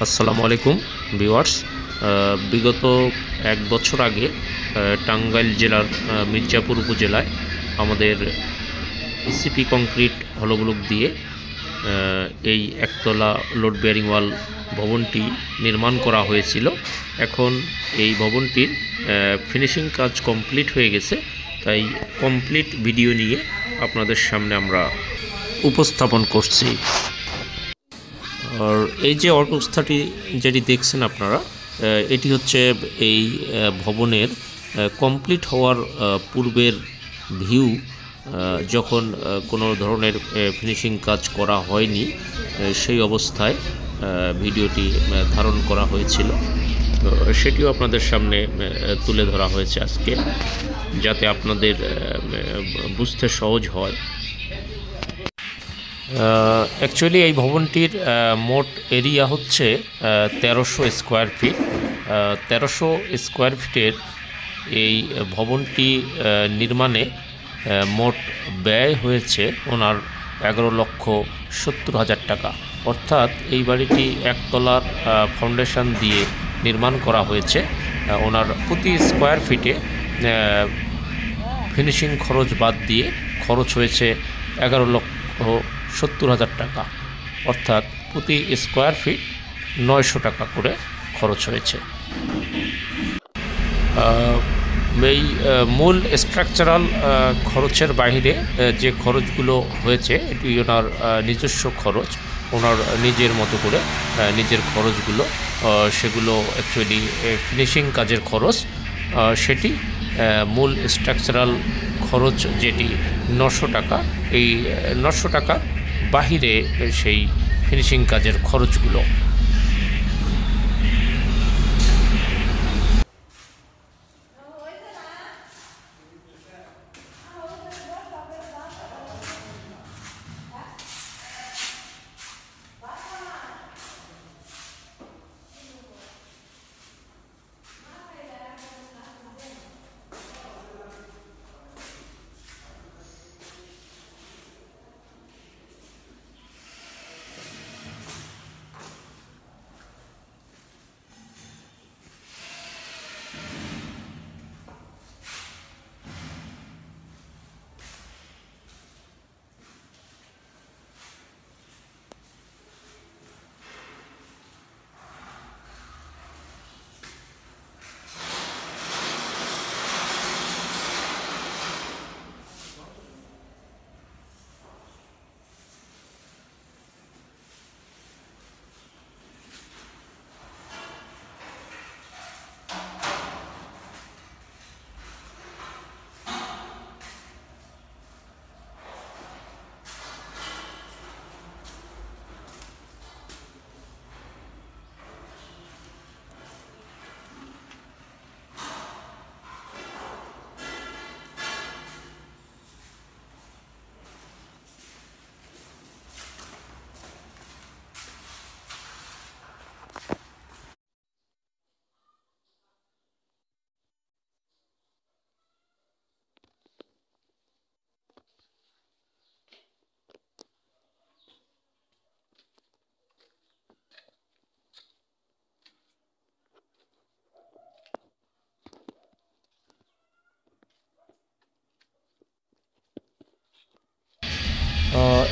আসসালামু আলাইকুম ভিউয়ার্স। বিগত এক বছর আগে টাঙ্গাইল জেলার মির্জাপুর উপজেলায় আমাদের ইসিপি কংক্রিট হলগুলো দিয়ে এই একতলা লোড বেয়ারিং ওয়াল ভবনটি নির্মাণ করা হয়েছিল। এখন এই ভবনটির ফিনিশিং কাজ কমপ্লিট হয়ে গেছে, তাই কমপ্লিট ভিডিও নিয়ে আপনাদের সামনে আমরা উপস্থাপন করছি। আর এই যে অবস্থাটি যেটি দেখছেন আপনারা, এটি হচ্ছে এই ভবনের কমপ্লিট হওয়ার পূর্বের ভিউ। যখন কোনো ধরনের ফিনিশিং কাজ করা হয়নি সেই অবস্থায় ভিডিওটি ধারণ করা হয়েছিল, সেটিও আপনাদের সামনে তুলে ধরা হয়েছে আজকে, যাতে আপনাদের বুঝতে সহজ হয়। অ্যাকচুয়ালি এই ভবনটির মোট এরিয়া হচ্ছে 1300 স্কোয়ার ফিট। 1300 স্কোয়ার ফিটের এই ভবনটি নির্মাণে মোট ব্যয় হয়েছে ওনার 11,70,000 টাকা। অর্থাৎ এই বাড়িটি একতলার ফাউন্ডেশন দিয়ে নির্মাণ করা হয়েছে। ওনার প্রতি স্কোয়ার ফিটে ফিনিশিং খরচ বাদ দিয়ে খরচ হয়েছে 11,70,000 টাকা। অর্থাৎ প্রতি স্কোয়ার ফিট 900 টাকা করে খরচ হয়েছে। এই মূল স্ট্রাকচারাল খরচের বাইরে যে খরচগুলো হয়েছে এটি ওনার নিজস্ব খরচ, ওনার নিজের মতো করে নিজের খরচগুলো, সেগুলো অ্যাকচুয়ালি ফিনিশিং কাজের খরচ। সেটি মূল স্ট্রাকচারাল খরচ যেটি 900 টাকা, এই 900 টাকা বাহিরে সেই ফিনিশিং কাজের খরচগুলো।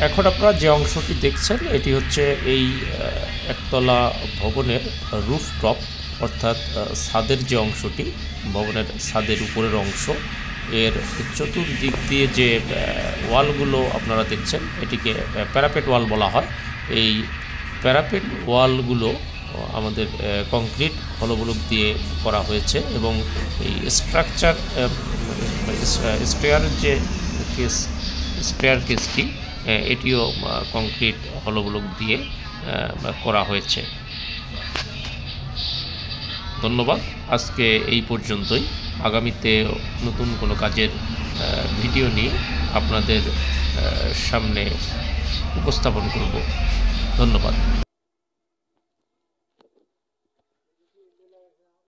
এখন আপনারা যে অংশটি দেখছেন এটি হচ্ছে এই একতলা ভবনের রুফটপ, অর্থাৎ ছাদের যে অংশটি, ভবনের ছাদের উপরের অংশ। এর চতুর্দিক দিয়ে যে ওয়ালগুলো আপনারা দেখছেন এটিকে প্যারাপেট ওয়াল বলা হয়। এই প্যারাপেট ওয়ালগুলো আমাদের কংক্রিট হলগুলো দিয়ে করা হয়েছে, এবং এই স্ট্রাকচার স্টেয়ার কেসটি এটিও কংক্রিট হলগুলো দিয়ে করা হয়েছে। ধন্যবাদ। আজকে এই পর্যন্তই। আগামীতে নতুন কোনো কাজের ভিডিও নিয়ে আপনাদের সামনে উপস্থাপন করব। ধন্যবাদ।